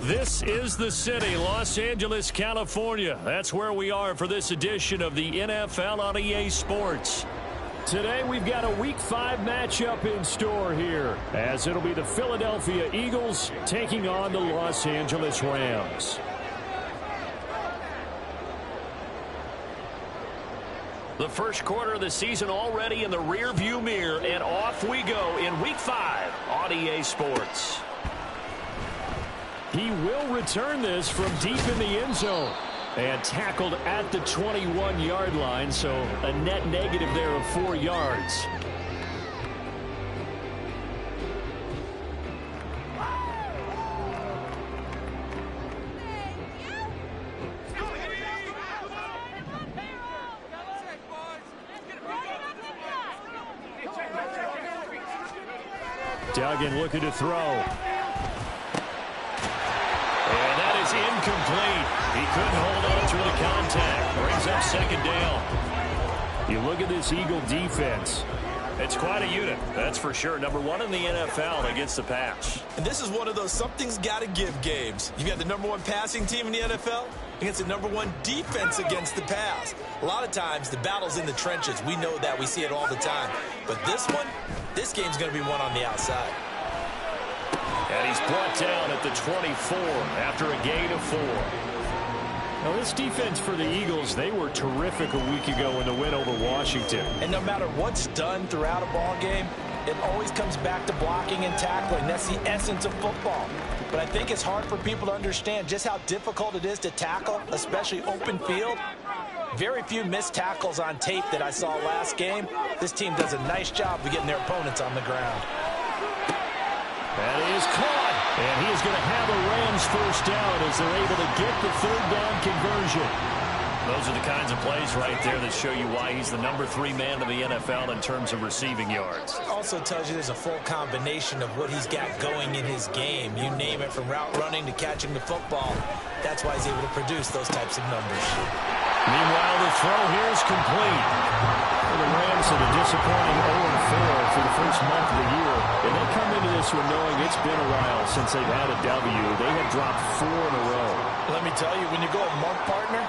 This is the city, Los Angeles, California. That's where we are for this edition of the NFL on EA Sports. Today we've got a Week 5 matchup in store here, as it'll be the Philadelphia Eagles taking on the Los Angeles Rams. The first quarter of the season already in the rearview mirror, and off we go in Week 5 on EA Sports. He will return this from deep in the end zone and tackled at the 21-yard line, so a net negative there of 4 yards. Duggan looking to throw. Incomplete. He couldn't hold on through the contact. Brings up second down. You look at this Eagle defense. It's quite a unit, that's for sure. Number 1 in the NFL against the pass. And this is one of those something's got to give games. You got the number 1 passing team in the NFL against the number 1 defense against the pass. A lot of times the battle's in the trenches. We know that. We see it all the time. But this game's going to be won on the outside. And he's brought down at the 24 after a gain of 4. Now, this defense for the Eagles, they were terrific a week ago in the win over Washington. And no matter what's done throughout a ball game, it always comes back to blocking and tackling. That's the essence of football. But I think it's hard for people to understand just how difficult it is to tackle, especially open field. Very few missed tackles on tape that I saw last game. This team does a nice job of getting their opponents on the ground. That is caught, and he is going to have a Rams first down as they're able to get the third down conversion. Those are the kinds of plays right there that show you why he's the number 3 man of the NFL in terms of receiving yards. Also tells you there's a full combination of what he's got going in his game. You name it, from route running to catching the football. That's why he's able to produce those types of numbers. Meanwhile, the throw here is complete. The Rams had a disappointing 0-4 for the first month of the year, and they come into this one knowing it's been a while since they've had a W. They have dropped 4 in a row. Let me tell you, when you go a month, partner,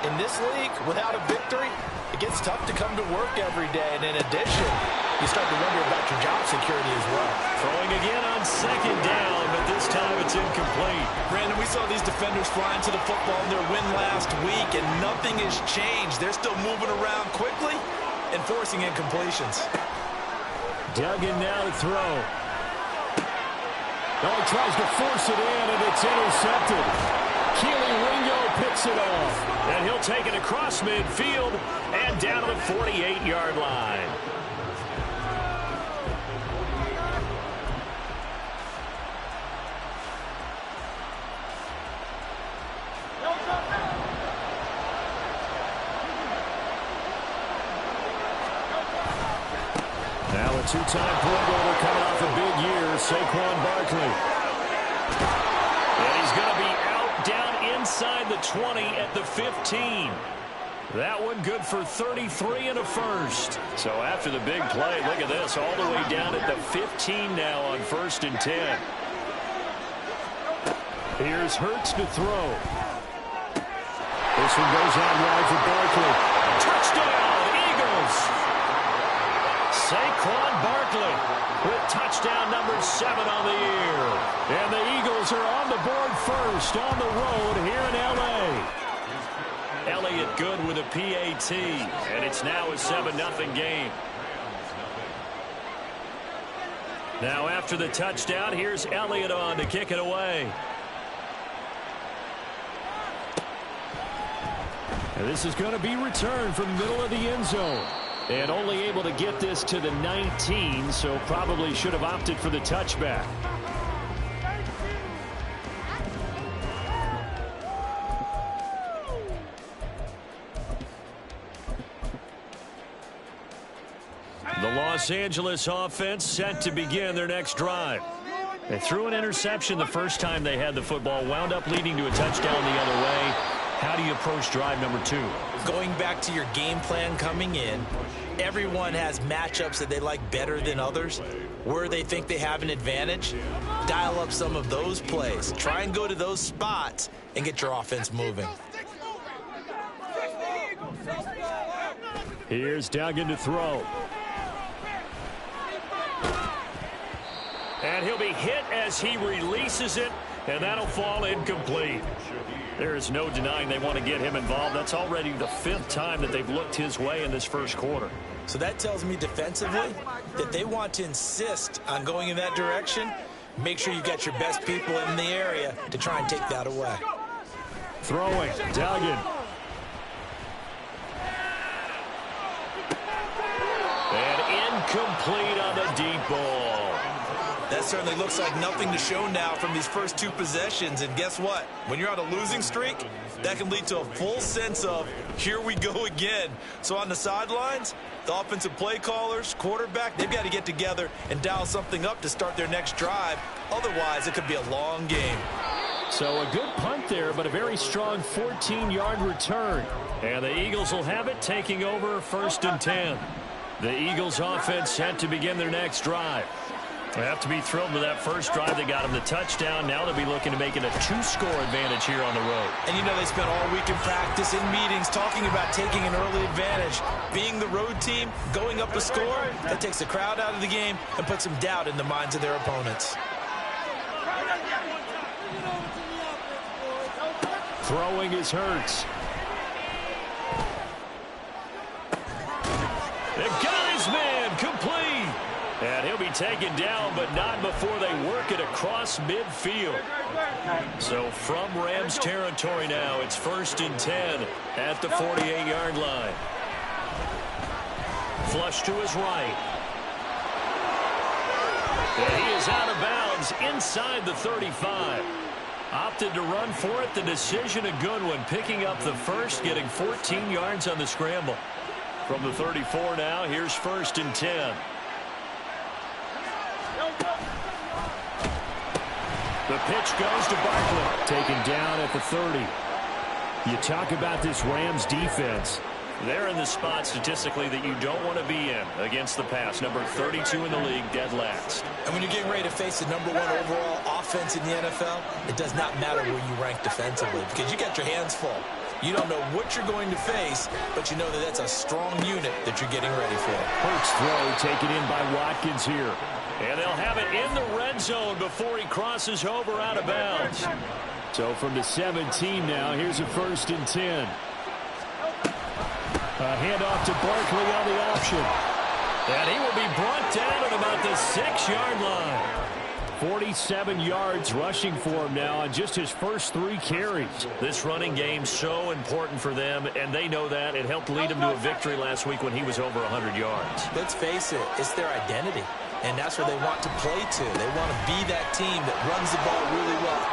in this league, without a victory, it gets tough to come to work every day. And in addition, you start to wonder about your job security as well. Throwing again on second down, but this time it's incomplete. Brandon, we saw these defenders flying to the football in their win last week, and nothing has changed. They're still moving around quickly and forcing incompletions. Duggan now to throw. Oh, he tries to force it in, and it's intercepted. Keely Ringo picks it off. And he'll take it across midfield and down to the 48-yard line. Now a 2-time Pro Bowler coming off a big year, Saquon Barkley. And he's going to be out down inside the 20 at the 15. That one good for 33 and a first. So after the big play, look at this, all the way down at the 15 now on 1st and 10. Here's Hurts to throw. This one goes out wide for Barkley. Touchdown, Eagles! Saquon Barkley with touchdown number 7 on the year. And the Eagles are on the board first on the road here in L.A. Elliott good with a PAT, and it's now a 7-0 game. Now after the touchdown, here's Elliott on to kick it away. And this is going to be returned from the middle of the end zone. And only able to get this to the 19, so probably should have opted for the touchback. The Los Angeles offense set to begin their next drive. They threw an interception the first time they had the football, wound up leading to a touchdown the other way. How do you approach drive number 2? Going back to your game plan coming in, everyone has matchups that they like better than others. where they think they have an advantage, dial up some of those plays. Try and go to those spots and get your offense moving. Here's Duggan to throw. And he'll be hit as he releases it, and that'll fall incomplete. There is no denying they want to get him involved. That's already the 5th time that they've looked his way in this first quarter. So that tells me defensively that they want to insist on going in that direction. Make sure you got your best people in the area to try and take that away. Throwing, Duggan. And incomplete on the deep ball. That certainly looks like nothing to show now from these first 2 possessions. And guess what? When you're on a losing streak, that can lead to a full sense of, here we go again. So on the sidelines, the offensive play callers, quarterback, they've got to get together and dial something up to start their next drive. Otherwise, it could be a long game. So a good punt there, but a very strong 14-yard return. And the Eagles will have it, taking over 1st and 10. The Eagles offense set to begin their next drive. They have to be thrilled with that first drive. They got them the touchdown. Now they'll be looking to make it a 2-score advantage here on the road. And you know they spent all week in practice, in meetings, talking about taking an early advantage. Being the road team, going up a score, that takes the crowd out of the game and puts some doubt in the minds of their opponents. Throwing is Hurts. They've got his man complete. And he'll be taken down, but not before they work it across midfield. So from Rams territory now, it's 1st and 10 at the 48-yard line. Flush to his right. And he is out of bounds inside the 35. Opted to run for it. The decision a good one. Picking up the first, getting 14 yards on the scramble. From the 34 now, here's 1st and 10. The pitch goes to Barkley. Taken down at the 30. You talk about this Rams defense. They're in the spot statistically that you don't want to be in against the pass. Number 32 in the league, dead last. And when you're getting ready to face the number 1 overall offense in the NFL, it does not matter where you rank defensively because you got your hands full. You don't know what you're going to face, but you know that that's a strong unit that you're getting ready for. Hurts throw taken in by Watkins here. And they'll have it in the red zone before he crosses over out of bounds. So from the 17 now, here's a 1st and 10. A handoff to Barkley on the option. And he will be brought down at about the 6-yard line. 47 yards rushing for him now on just his first 3 carries. This running game so important for them, and they know that. It helped lead him to a victory last week when he was over 100 yards. Let's face it, it's their identity, and that's where they want to play to. They want to be that team that runs the ball really well.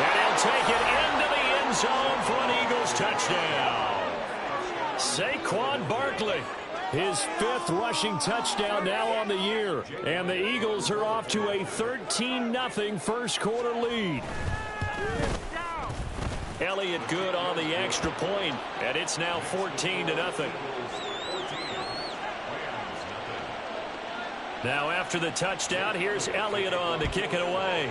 And he'll take it into the end zone for an Eagles touchdown. Saquon Barkley. His 5th rushing touchdown now on the year. And the Eagles are off to a 13-0 first quarter lead. Elliott good on the extra point, and it's now 14-0. Now after the touchdown, here's Elliott on to kick it away.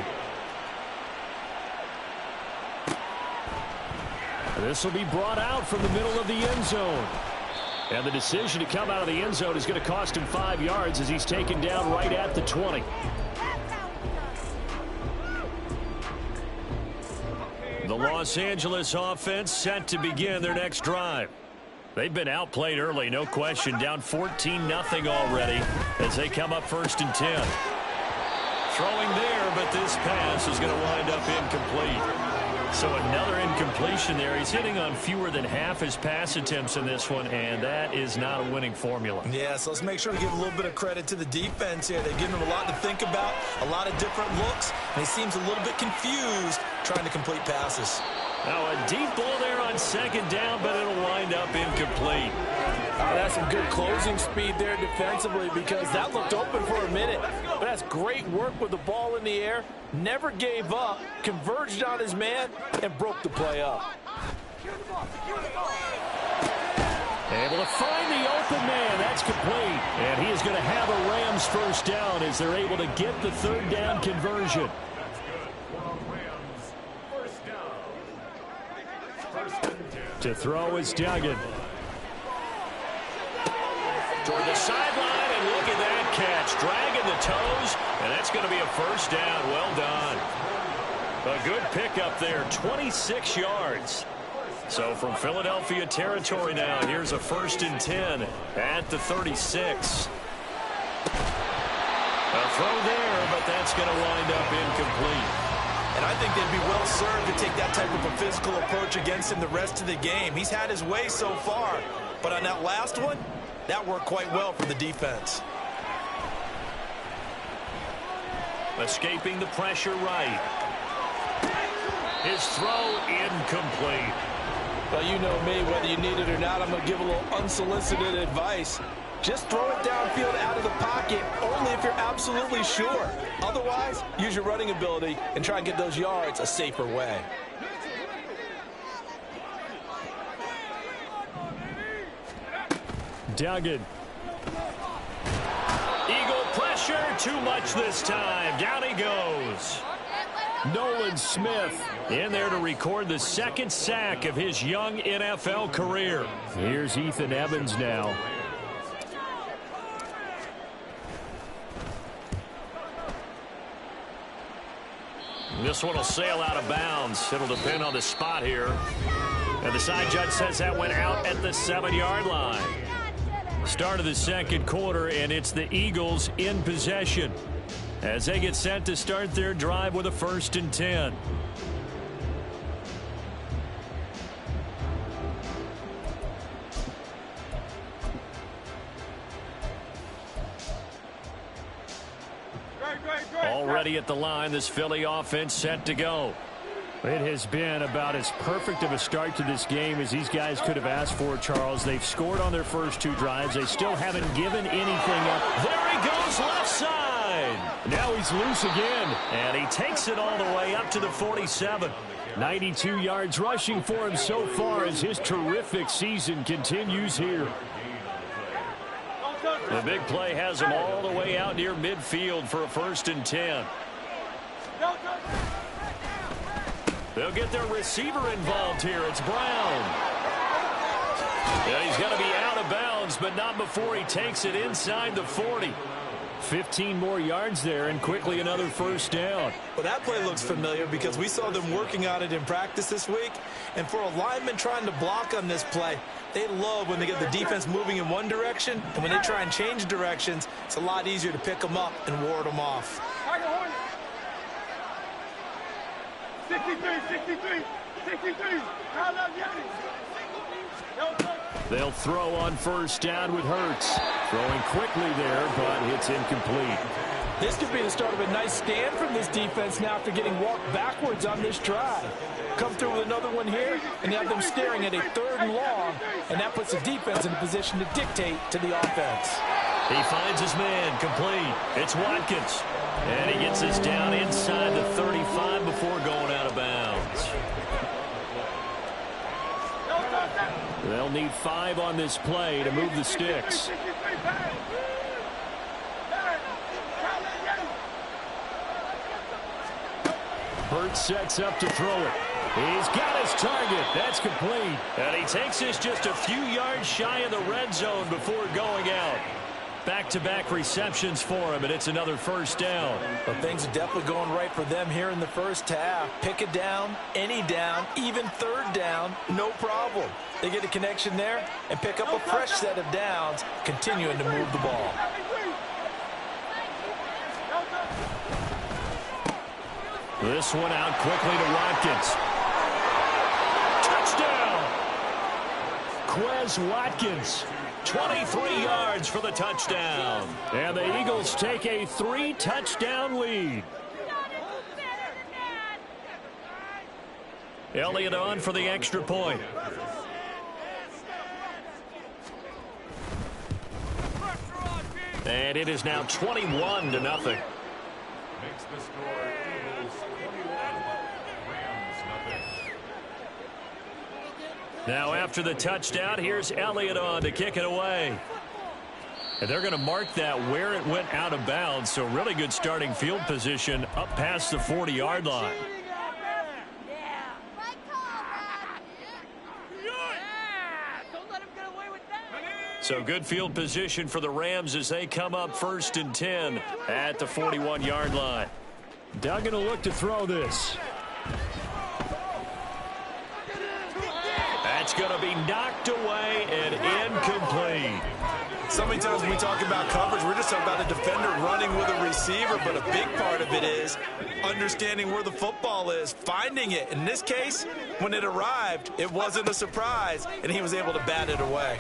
This will be brought out from the middle of the end zone. And the decision to come out of the end zone is going to cost him 5 yards as he's taken down right at the 20. The Los Angeles offense set to begin their next drive. They've been outplayed early, no question. Down 14-0 already as they come up 1st and 10. Throwing there, but this pass is going to wind up incomplete. So another incompletion there. He's hitting on fewer than half his pass attempts in this one, and that is not a winning formula. Yeah, so let's make sure we give a little bit of credit to the defense here. They've given him a lot to think about, a lot of different looks, and he seems a little bit confused trying to complete passes. Now a deep ball there on 2nd down, but it'll wind up incomplete. That's some good closing speed there defensively because that looked open for a minute. But that's great work with the ball in the air. Never gave up, converged on his man, and broke the play up. And Able to find the open man. That's complete. And he is going to have a Rams first down as they're able to get the third down conversion. To throw is Duggan. Toward the sideline, and look at that catch. Dragging the toes, and that's going to be a first down. Well done. A good pickup there, 26 yards. So from Philadelphia territory now, here's a 1st and 10 at the 36. A throw there, but that's going to wind up incomplete. And I think they'd be well served to take that type of a physical approach against him the rest of the game. He's had his way so far, but on that last one, that worked quite well for the defense. Escaping the pressure right. His throw incomplete. Well, you know me, whether you need it or not, I'm going to give a little unsolicited advice. Just throw it downfield out of the pocket, only if you're absolutely sure. Otherwise, use your running ability and try and get those yards a safer way. Duggan. Eagle pressure, too much this time. Down he goes. Nolan Smith in there to record the 2nd sack of his young NFL career. Here's Ethan Evans now. This one will sail out of bounds. It'll depend on the spot here. And the side judge says that went out at the 7-yard line. Start of the 2nd quarter, and it's the Eagles in possession as they get set to start their drive with a 1st and 10. Already at the line, this Philly offense set to go. It has been about as perfect of a start to this game as these guys could have asked for, Charles. They've scored on their first 2 drives. They still haven't given anything up. There he goes, left side. Now he's loose again, and he takes it all the way up to the 47. 92 yards rushing for him so far as his terrific season continues here. The big play has him all the way out near midfield for a 1st and 10. They'll get their receiver involved here. It's Brown. Yeah, he's going to be out of bounds, but not before he takes it inside the 40. 15 more yards there, and quickly another 1st down. Well, that play looks familiar because we saw them working on it in practice this week. And for a lineman trying to block on this play, they love when they get the defense moving in one direction, and when they try and change directions, it's a lot easier to pick them up and ward them off. 63. They'll throw on 1st down with Hurts. Throwing quickly there, but it's incomplete. This could be the start of a nice stand from this defense now after getting walked backwards on this drive. Come through with another one here, and you have them staring at a 3rd and long, and that puts the defense in a position to dictate to the offense. He finds his man, complete. It's Watkins. And he gets this down inside the 35 before going out of bounds. They'll need 5 on this play to move the sticks. Hurts sets up to throw it. He's got his target. That's complete. And he takes this just a few yards shy of the red zone before going out. Back-to-back receptions for him, and it's another 1st down. But things are definitely going right for them here in the first half. Pick it down, any down, even 3rd down, no problem. They get a connection there and pick up a fresh set of downs, continuing to move the ball. This one out quickly to Watkins. Touchdown! Quez Watkins. 23 yards for the touchdown. And the Eagles take a 3-touchdown lead. Elliott on for the extra point. And it is now 21-0. Makes the score Eagles 21, Rams nothing. Now after the touchdown, here's Elliott on to kick it away. And they're going to mark that where it went out of bounds. So really good starting field position up past the 40-yard line. So good field position for the Rams as they come up 1st and 10 at the 41-yard line. Duggan will look to throw this. That's going to be knocked away and incomplete. So many times when we talk about coverage, we're just talking about a defender running with a receiver, but a big part of it is understanding where the football is, finding it. In this case, when it arrived, it wasn't a surprise, and he was able to bat it away.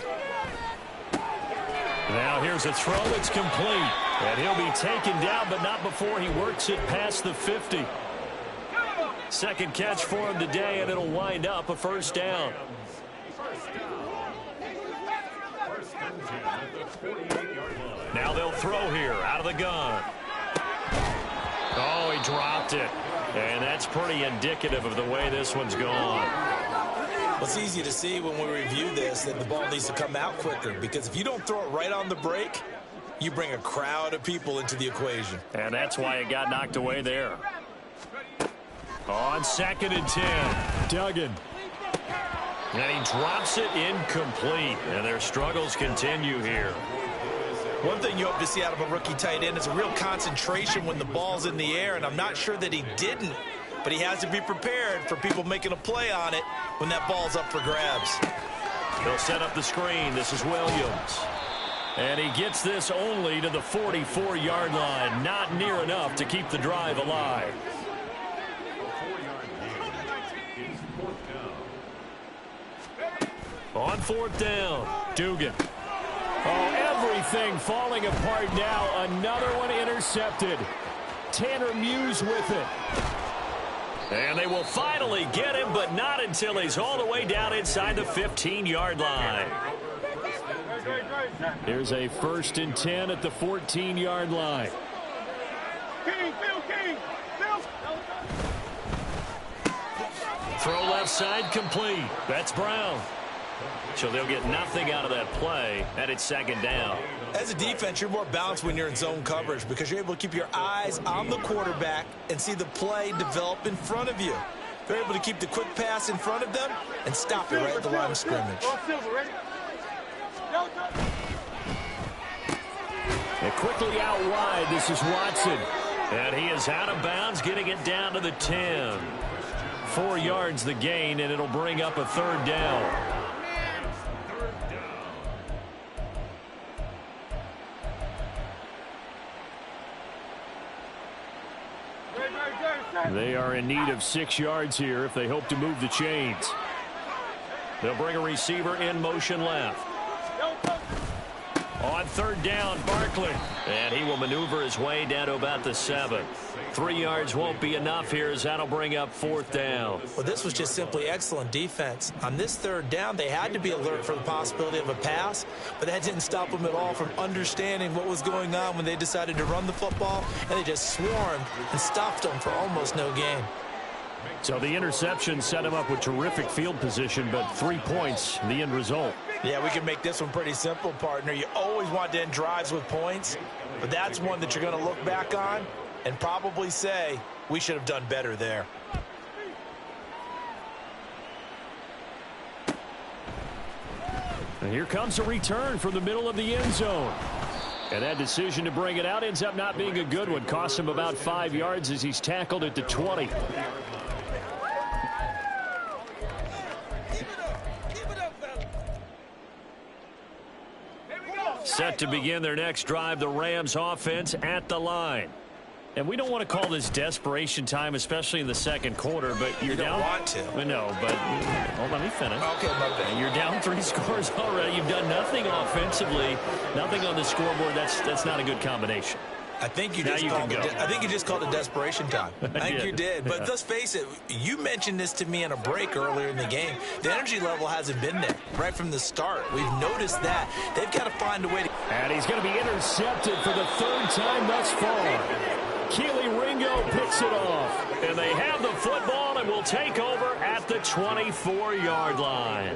Now here's a throw. It's complete. And he'll be taken down, but not before he works it past the 50. Second catch for him today, and it'll wind up a 1st down. Now they'll throw here out of the gun. Oh, he dropped it. And that's pretty indicative of the way this one's gone. Well, it's easy to see when we review this that the ball needs to come out quicker, because if you don't throw it right on the break, you bring a crowd of people into the equation. And that's why it got knocked away there. On 2nd and 10, Duggan. And he drops it incomplete. And their struggles continue here. One thing you hope to see out of a rookie tight end is a real concentration when the ball's in the air, and I'm not sure that he didn't, but he has to be prepared for people making a play on it when that ball's up for grabs. They'll set up the screen. This is Williams. And he gets this only to the 44-yard line. Not near enough to keep the drive alive. On 4th down, Dugan. Oh, everything falling apart now. Another one intercepted. Tanner Muse with it. And they will finally get him, but not until he's all the way down inside the 15-yard line. Here's a 1st and 10 at the 14-yard line. Throw left side complete. That's Brown. So they'll get nothing out of that play, and it's 2nd down. As a defense, you're more balanced when you're in zone coverage because you're able to keep your eyes on the quarterback and see the play develop in front of you. They're able to keep the quick pass in front of them and stop it right at the line of scrimmage. And quickly out wide, this is Watson. And he is out of bounds, getting it down to the 10. 4 yards the gain, and it'll bring up a 3rd down. They are in need of 6 yards here if they hope to move the chains. They'll bring a receiver in motion left. On 3rd down, Barkley. And he will maneuver his way down to about the 7. 3 yards won't be enough here as that'll bring up 4th down. Well, this was just simply excellent defense. On this 3rd down, they had to be alert for the possibility of a pass, but that didn't stop them at all from understanding what was going on when they decided to run the football, and they just swarmed and stopped them for almost no gain. So the interception set him up with terrific field position, but 3 points, the end result. Yeah, we can make this one pretty simple, partner. You always want to end drives with points, but that's one that you're going to look back on and probably say, we should have done better there. And here comes a return from the middle of the end zone. And that decision to bring it out ends up not being a good one. Costs him about 5 yards as he's tackled at the 20. Set to begin their next drive, the Rams offense at the line. And we don't want to call this desperation time, especially in the 2nd quarter, but you're down. You don't want to. No, but let me finish. Okay, my bad. You're down 3 scores already. You've done nothing offensively, nothing on the scoreboard. That's not a good combination. I think you just called it desperation time. I think you did. But let's face it, you mentioned this to me in a break earlier in the game. The energy level hasn't been there right from the start. We've noticed that. They've got to find a way to... And he's going to be intercepted for the 3rd time thus far. Keely rings Mingo picks it off. And they have the football and will take over at the 24-yard line.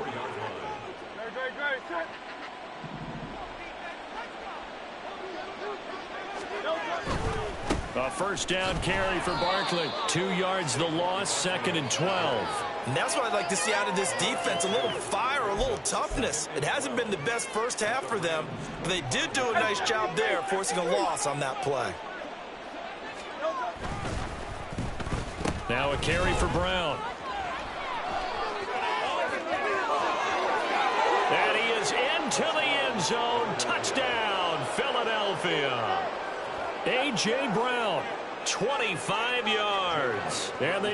A first down carry for Barkley. 2 yards the loss, 2nd and 12. And that's what I'd like to see out of this defense, a little fire, a little toughness. It hasn't been the best first half for them, but they did do a nice job there, forcing a loss on that play. Now a carry for Brown. And he is into the end zone. Touchdown, Philadelphia. A.J. Brown, 25 yards. And they